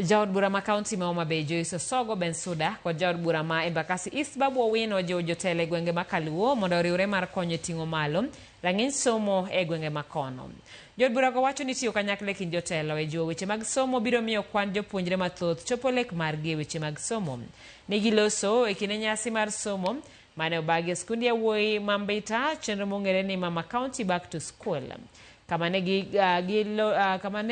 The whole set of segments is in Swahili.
Jaod Burama County ma Homabay Joyce Osogo Bensouda kwa Jaod Burama Embakasi East Babu Owino jotele gwenge makaluo mondo riwre mar konyo ting'o malo rang'iny somo e gwenge makono. Jaod Burama wacho ni tiyo kanyakla kind jotelo e jiwo weche mag somo biro miyo kwan jopuonjre mathoth chopo lek margi e weche mag somo. Negiloso e kinde nyasi mar somo mane obagi skundi yawuoyi Mambita chenro mong'ere ni Mama County Back to School. Kama ne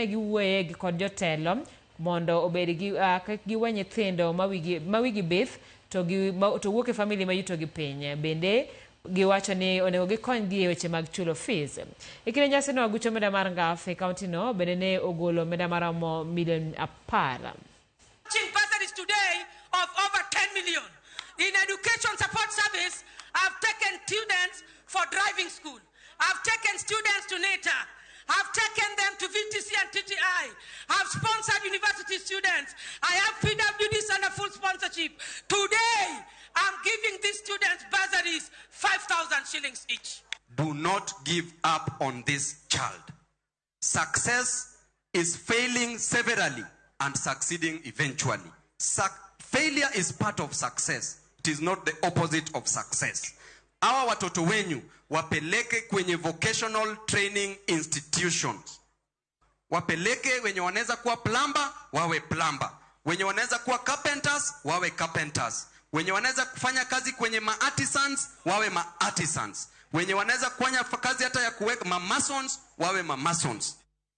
giwuoye kod jotelo mondo obedi gi we nyithindo mawigi bith to wuok e family ma yuto gi piny. Bende giwacho ni onego gikony gi e weche mag chulo fees. E kinde nyasi no agucho meda mar ngaf e kaunti no bende ne ogolo meda maromo million 10. Bursaries today of over 10 million. In education support service, I've taken students for driving school. I've taken students to NETA. I've taken them to VTC and TTI. I've sponsored university students. I have PWDs under full sponsorship. Today, I'm giving these students bursaries 5,000 shillings each. Do not give up on this child. Success is failing severally and succeeding eventually. Failure is part of success. It is not the opposite of success. Hawa watoto wenyu wapeleke kwenye vocational training institutions. Wapeleke wenye wanaweza kuwa plumber, wawe plumber. Wenye wanaweza kuwa carpenters, wawe carpenters. Wenye wanaweza kufanya kazi kwenye ma-artisans, wawe ma-artisans. Wenye wanaweza kufanya kazi hata ya kuweka ma-masons, wawe ma-masons.